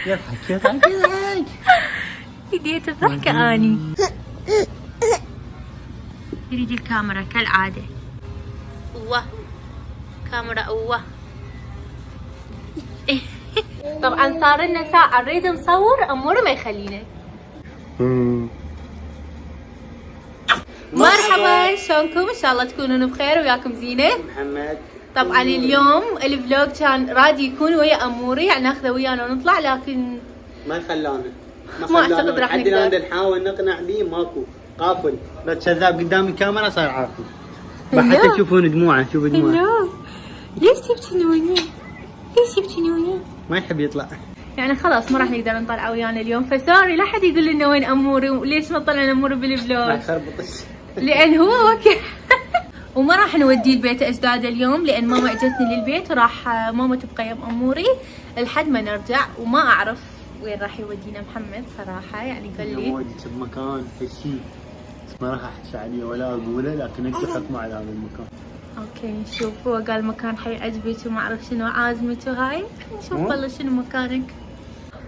يضحك يضحك يضحك. بديت الضحكة اني. يريد الكاميرا كالعادة. اوه كاميرا اوه. طبعا صار لنا ساعة نريد نصور امور ما يخلينا. مرحبا شلونكم؟ ان شاء الله تكونون بخير وياكم زينة. محمد طبعا اليوم الفلوج كان راد يكون ويا اموري يعني ناخذه ويانا ونطلع لكن ما خلانا ما اعتقد راح نقدر. نقدر. نحاول نقنع به ماكو قافل. بس كذاب قدام الكاميرا صار عاقل. حتى تشوفون دموعه. شوفوا دموعه. لا ليش تبكي نوية؟ ليش يبكي نوية؟ ما يحب يطلع. يعني خلاص ما راح نقدر نطلع ويانا اليوم فسوري لا حد يقول لنا وين اموري وليش ما طلعنا اموري راح بالفلوج يخربط. لان هو وكل وما راح نوديه البيت اجداد اليوم لان ماما اجتني للبيت وراح ماما تبقى يم اموري لحد ما نرجع وما اعرف وين راح يودينا محمد صراحه يعني قال لي وديك بمكان هالشيء بس ما راح احكي عليه ولا اقوله لكن انت حكموا على هذا المكان. اوكي نشوف هو قال مكان حيعجبك وما اعرف شنو عازمك وهاي نشوف والله شنو مكانك.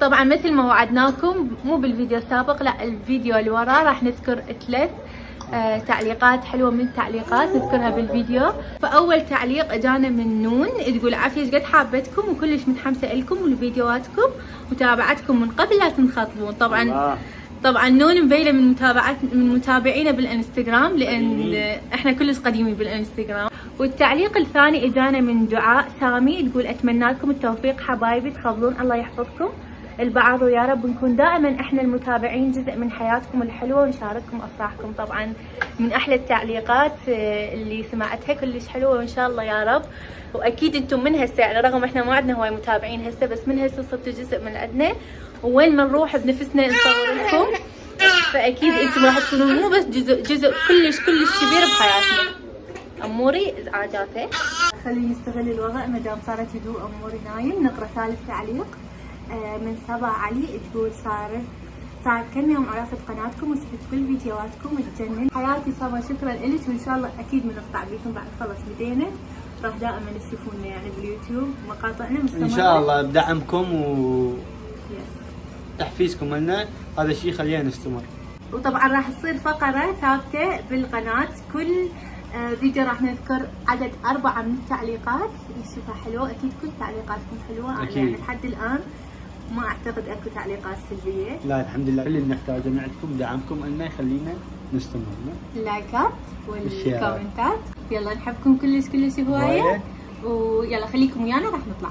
طبعا مثل ما وعدناكم مو بالفيديو السابق لا الفيديو اللي وراه راح نذكر 3 تعليقات حلوه من التعليقات نذكرها بالفيديو. فاول تعليق اجانا من نون تقول عافيه ايش قد حابتكم وكلش متحمسه لكم ولفيديوهاتكم متابعتكم من قبل لا تنخطبون. طبعا نون مبيله من متابعينا بالانستغرام لان احنا كلش قديمين بالانستغرام. والتعليق الثاني اجانا من دعاء سامي تقول اتمنى لكم التوفيق حبايبي تفضلون الله يحفظكم البعض ويا رب نكون دائما احنا المتابعين جزء من حياتكم الحلوه ونشارككم افراحكم. طبعا من احلى التعليقات اللي سمعتها كلش حلوه وان شاء الله يا رب. واكيد انتم من هسه يعني رغم احنا ما عندنا هواي متابعين هسه بس من هسه صرتوا جزء من عندنا وين ما نروح بنفسنا نصور لكم فاكيد انتم راح تكونون مو بس جزء كلش كبير بحياتنا. اموري ازعاجاته خليني نستغل الوضع مدام صارت هدوء اموري نايم. نقرا ثالث تعليق من صبا علي تقول صار كم يوم عرفت قناتكم وشفت كل فيديوهاتكم تجنن حياتي صبا شكرا لك وان شاء الله اكيد بنقطع بيكم بعد خلص بدينا راح دائما تشوفونا يعني باليوتيوب مقاطعنا مستمره ان شاء الله بدعمكم تحفيزكم لنا هذا الشيء خلينا نستمر. وطبعا راح تصير فقره ثابته بالقناه كل فيديو راح نذكر عدد 4 من التعليقات نشوفها حلوه. اكيد كل تعليقاتكم حلوه أكيد. يعني لحد الان ما اعتقد اكو تعليقات سلبيه. لا الحمد لله كل اللي نحتاجه من عندكم دعمكم لنا يخلينا نستمر. اللايكات والكومنتات يلا نحبكم كلش هوايه ويلا خليكم ويانا راح نطلع.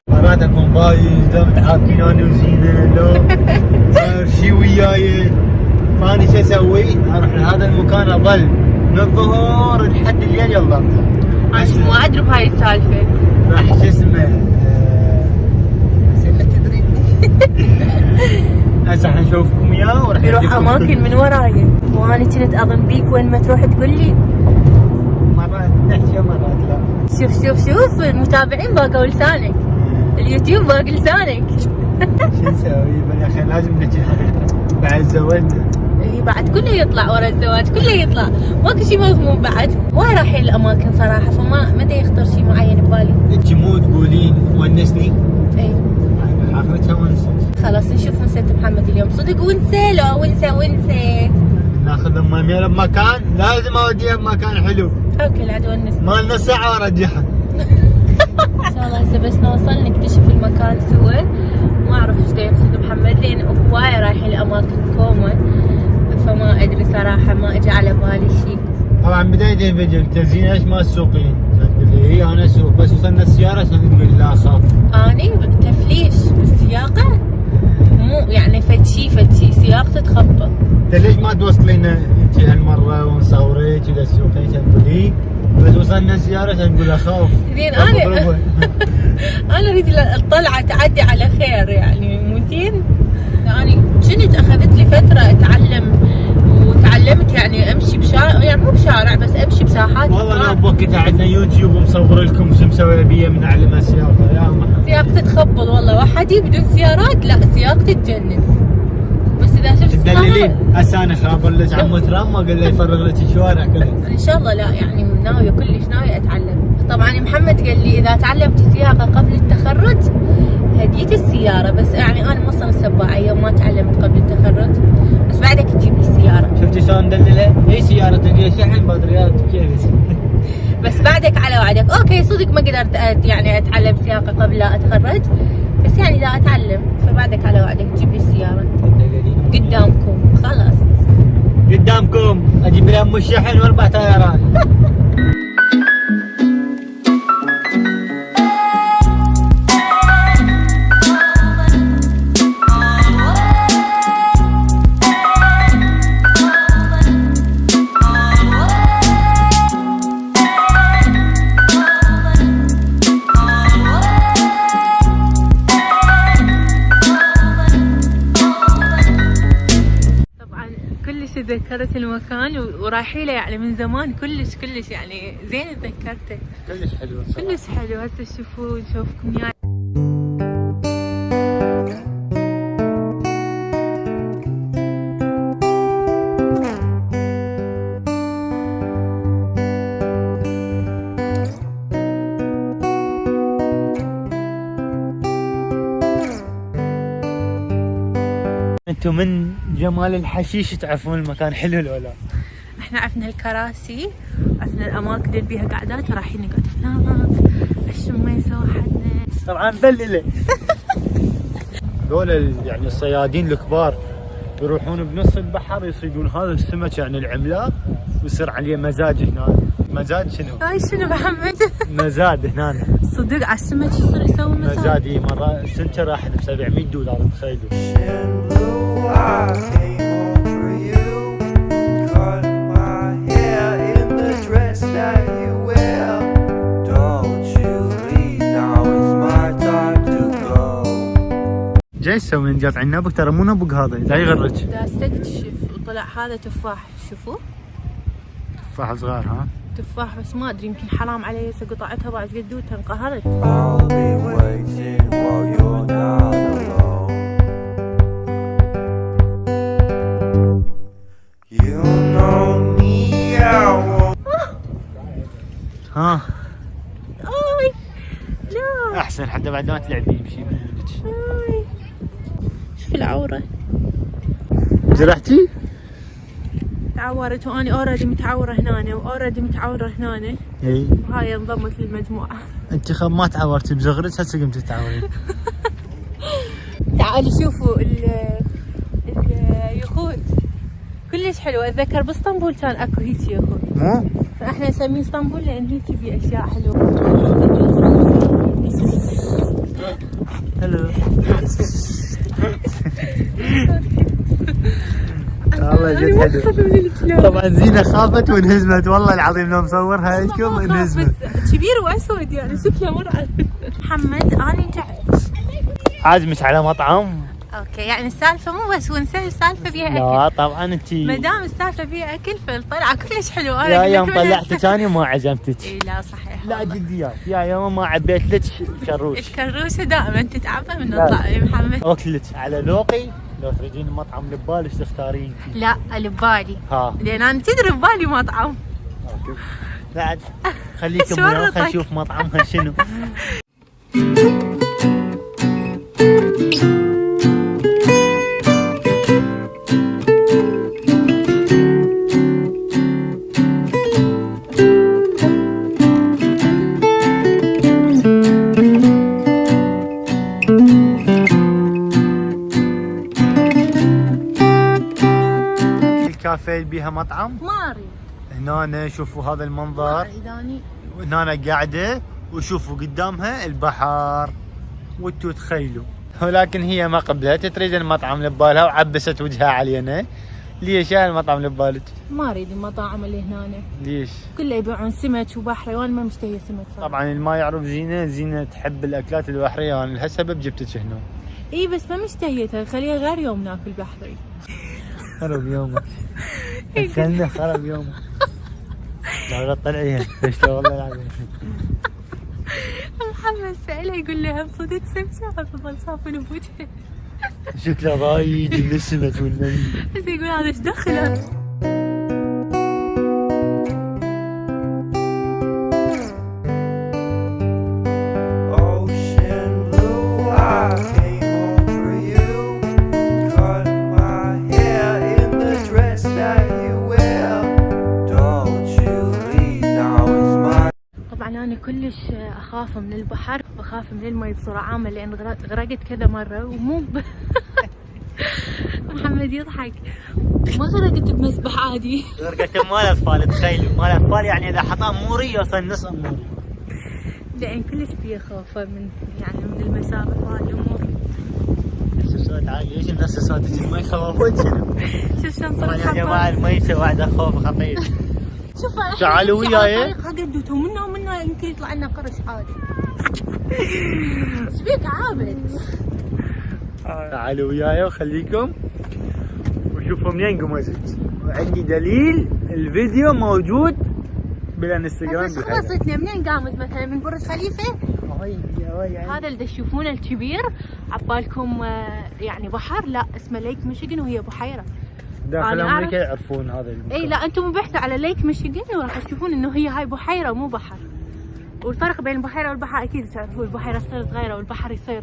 مرات اكون بايظ دام تعاكين انا وزينه لو صار شي وياي فاني شو اسوي؟ اروح لهذا المكان اظل من الظهر لحد الليل يلا انا مو ادري بهاي السالفه. راح شو اسمه لا تدري هسه حنشوفكم اياه وراح يروح اماكن من وراي وانا كنت اظن بيك وين ما تروح تقول لي مرات نحكي ومرات لا. شوف المتابعين باقوا لسانك اليوتيوب باقي لسانك. شو نسوي بالاخير لازم نحكي بعد زوجنا. اي بعد كله يطلع ورا الزواج كله يطلع ماكو شيء مضمون بعد. وايد رايحين الاماكن صراحه فما مدى يختار شيء معين ببالي. انت مو تقولين ونسني؟ اي اخرتها ونسه. خلاص نشوف ونسة محمد اليوم صدق ونسة لو ونسة ناخذ امها ميلا بمكان لازم اوديها بمكان حلو. اوكي العد ونس ما لنا ساعه وارجعها. ان شاء الله هسه بس نوصل نكتشف المكان سوا. ما اعرف ايش دا يقصد محمد لان هواي رايحين لاماكن كومه فما ادري صراحه ما اجى على بالي شيء. طبعا بدايه الفيديو تزين ايش ما تسوقين؟ تقول لي اي انا اسوق بس وصلنا السياره عشان تقول لا اخاف. اني تفليش بالسياقه مو يعني فد شي سياقته تخبط. انت ليش ما توصلينا انت هالمره ونصورك ولا تسوقين عشان تقولي بس وصلنا السياره عشان تقول اخاف. زين انا اريد الطلعه تعدي على خير يعني مو زين. يعني كنت اخذت لي فتره اتعلم وتعلمت يعني امشي بشارع يعني مو بشارع بس امشي بساحات. والله لو بوقتها عندنا يوتيوب ومصور لكم شو مسوي بيه بنعلمها السياقه يا محمد. سياقتي تخبل والله وحدي بدون سيارات لا سياقتي تجنن. بس اذا شفت تدللين. هسه انا خابر لك عمو ترام ما قال له يفرغ لك الشوارع كلها. ان شاء الله لا، يعني ناويه كلش ناويه اتعلم. طبعا محمد قال لي اذا تعلمت السياقه قبل التخرج هديت السياره، بس يعني انا ما صار سباعه يوم ما تعلمت قبل التخرج، بس بعدك تجيب لي السياره. شفتي شلون ندللها؟ هي سياره تجي شحن بطاريات كيف. بس بعدك على وعدك. اوكي صدق ما قدرت يعني اتعلم سياقه قبل لا اتخرج، بس يعني اذا اتعلم فبعدك على وعدك تجيب لي السياره قدامكم. خلاص قدامكم اجيب لها ام الشحن واربع تايرات. تذكرت المكان ورايحين له يعني من زمان كلش يعني زين تذكرته. كلش حلو صراحة. كلش حلو. هسه شوفوا نشوفكم يعني. انتم من جمال الحشيش تعرفون المكان حلو ولا لا؟ احنا عرفنا الكراسي، عرفنا الاماكن اللي بيها قعدات، ورايحين نقعد هناك الشميسه وحدنا. طبعا دلله. دول يعني الصيادين الكبار يروحون بنص البحر يصيدون هذا السمك يعني العملاق ويصير عليه مزاج هنا. مزاج شنو؟ هاي شنو محمد؟ مزاد هنا. صدق على السمك يصير يسوي مزاد. اي مره سنتر راحت ب $700 تخيلوا. جيسو من جات عنا نبق ترى مو نبق هذا لا يغرك. دا استكتشف وطلع هذا تفاح. شوفوا تفاح صغار. ها تفاح بس ما ادري يمكن حرام علي هسه قطعتها بعد قدوتها انقهرت. ها اي لا احسن حتى بعد ما تلعبي يمشي منك. شوف العوره جرحتي؟ تعورت واني اوريدي متعوره هنا واوريدي متعوره هنا. اي وهاي انضمت للمجموعه. انت ما تعورتي بزغرك هسه قمتي تتعورين. تعالوا شوفوا اليخوت كلش حلو. اتذكر باسطنبول كان اكو هيك يخوت. مو؟ فاحنا نسميه اسطنبول لان هيك في اشياء حلوه. هلو. والله جد حلو. طبعا زينة خافت وانهزمت والله العظيم لو مصورها لكم انهزمت. كبير واسود يعني شكله مرعب. محمد اني جعت. عازمك على مطعم. اوكي يعني السالفه مو بس ونسه، السالفه بيها اكل. لا طبعا انت ما دام السالفه بيها اكل فالطلعه كلش حلوه. يا يوم طلعتك ثاني وما عزمتك. اي لا صحيح. لا جديات يا يوم ما عبيت لك كروش. الكروشه دائما تتعبى من نطلع يا محمد. اكلك على ذوقي. لو تريدين مطعم لبالك تختارين؟ لا لبالي. ها لان انا تدري ببالي مطعم. اوكي بعد خليكم وياي خلينا نشوف مطعمها شنو. الكافيه بيها مطعم ماري. هنا شوفوا هذا المنظر. ماري هنا قاعده وشوفوا قدامها البحر وانتوا تخيلوا. ولكن هي ما قبلت تريد المطعم لبالها وعبست وجهها علينا. ليش هاي المطعم اللي ببالك؟ ما اريد المطاعم اللي هنا. ليش؟ كله يبيعون سمك وبحري وانا ما مشتهيه سمك صراحة. طبعا اللي ما يعرف زينة تحب الاكلات البحريه، انا لهالسبب جبتك هنا. اي بس ما مشتهيتها، خليها غير يوم ناكل بحري. خرب يومك. استنى خرب يومك. لا تطلعيها ليش لا والله العظيم. محمد سألها يقول لها صدق سمسة تظل صافن بوجهه. شكله ضايج من السمك والنبي. بس يقول هذا ايش دخله؟ أنا كلش أخاف من البحر وأخاف من المي بصورة عامة لأن غرقت كذا مرة ومو محمد يضحك. ما غرقت بمسبح عادي. غرقت مال أطفال، تخيلوا مال أطفال يعني إذا حط أموري يوصل نص أموري. لأن كلش فيه خوف من يعني من المسابح وهالأمور. صوت عالي، ليش الناس صوتك ما يخوفون شنو؟ شوف شلون صرت يا جماعة المي واحدة خوف خطير. شوف تعالوا وياي. قدوته منه يمكن يطلع لنا قرش عادي. ايش بيك عابد؟ تعالوا وياي وخليكم وشوفوا منين قمزت. وعندي دليل الفيديو موجود بالانستغرام. بس خلصتنا منين قامت مثلا من برج خليفة؟ هذا اللي تشوفونه الكبير عبالكم يعني بحر، لا اسمه ليك ميشيغان وهي بحيرة. داخل امريكا يعرفون هذا المكان. اي لا انتم بحثوا على ليك ميشيغان وراح تشوفون انه هي هاي بحيره مو بحر. والفرق بين البحيره والبحر اكيد تعرفون، البحيره تصير صغيره والبحر يصير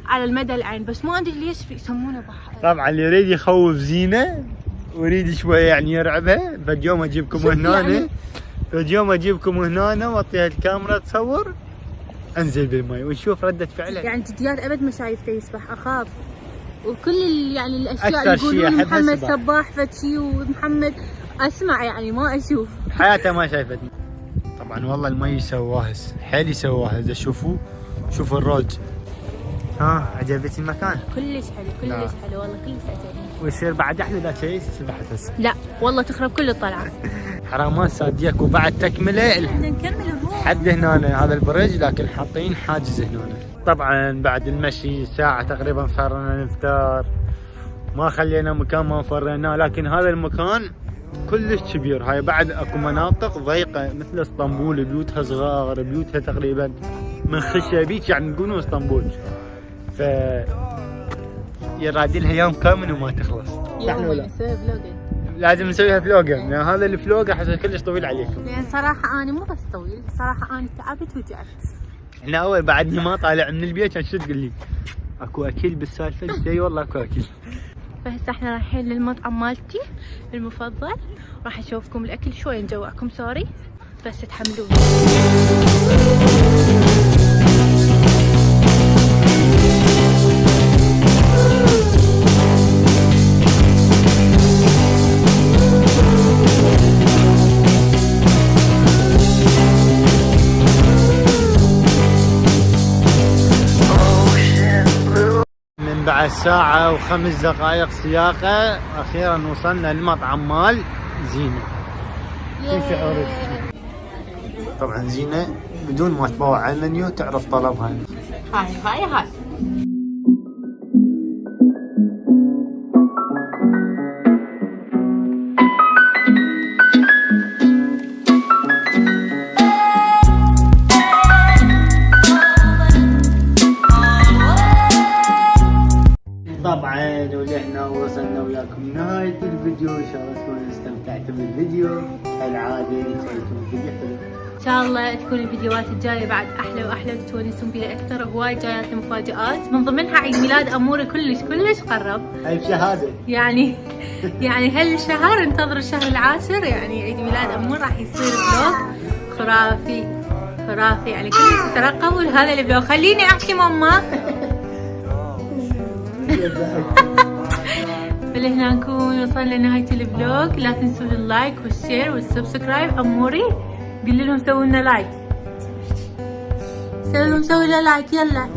على المدى العين، بس ما ادري ليش يسمونه بحر. طبعا اللي يريد يخوف زينه ويريد شويه يعني يرعبها، فاليوم اجيبكم هنا يعني... فاليوم اجيبكم هنا واعطيها الكاميرا تصور، انزل بالماء ونشوف رده فعلها. يعني جديات ابد ما شايفته يسبح، اخاف. وكل يعني الاشياء اللي يقولون محمد سباح فتشي ومحمد اسمع يعني ما اشوف. حياته ما شايفتني. طبعا والله المي سواهس، حيل يسواهس. اذا شوفوا الروج. ها عجبتي المكان؟ كلش حلو كلش حلو والله كلش عجبني. ويصير بعد احلى اذا شيء سبحت هسه. لا والله تخرب كل الطلعه. حرامات صاديك وبعد تكمله. بدنا نكمل الروح حد هنا هذا البرج لكن حاطين حاجز هنا. طبعا بعد المشي ساعة تقريبا صارنا نفطر، ما خلينا مكان ما فريناه، لكن هذا المكان كلش كبير. هاي بعد اكو مناطق ضيقة مثل اسطنبول، بيوتها صغار، بيوتها تقريبا من خشبيك يعني نقولوا اسطنبول. ف يراد لها يوم كامل وما تخلص. نسوي فلوجين. لازم نسويها فلوجة، لان هذا الفلوج احس كلش طويل عليكم. لان صراحة انا مو بس طويل، صراحة انا تعبت وجعت. احنا اول بعدني ما طالع من البيت كان شو تقول لي؟ اكو اكل بالسالفه؟ اي والله اكو اكل. فهسه احنا رايحين للمطعم مالتي المفضل، راح اشوفكم الاكل شوي نجوعكم سوري بس تحملوني. بعد ساعة و5 دقائق سياقة أخيرا وصلنا للمطعم مال زينة. شو شعورك؟ طبعا زينة بدون ما تبوع على المنيو تعرف طلبها. هاي طبعا ولحنا ووصلنا وياكم نهاية الفيديو. ان شاء الله تكونوا استمتعتوا بالفيديو كالعادة. نسويكم فيديو حلو ان شاء الله تكون الفيديوهات الجاية بعد احلى واحلى وتتونسون بيها اكثر. هواي جايات مفاجآت من ضمنها عيد ميلاد اموري كلش قرب. هاي بشهادة يعني هالشهر انتظروا الشهر العاشر يعني عيد ميلاد امور راح يصير فلوج خرافي يعني كلش ترقبوا لهذا الفلوج. خليني احكي ماما. فلهنا نكون وصلنا لنهاية الفلوج. لا تنسوا اللايك والشير والسبسكرايب. اموري قل لهم سووا لنا لايك، سووا لنا لايك يلا.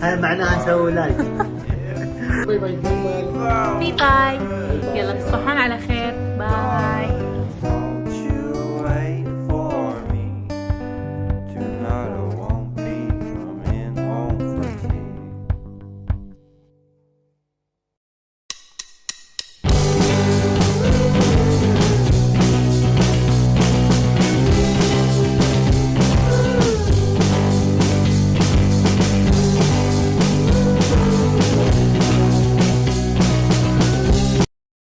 هاي معناها سووا لايك. باي باي يلا تصبحون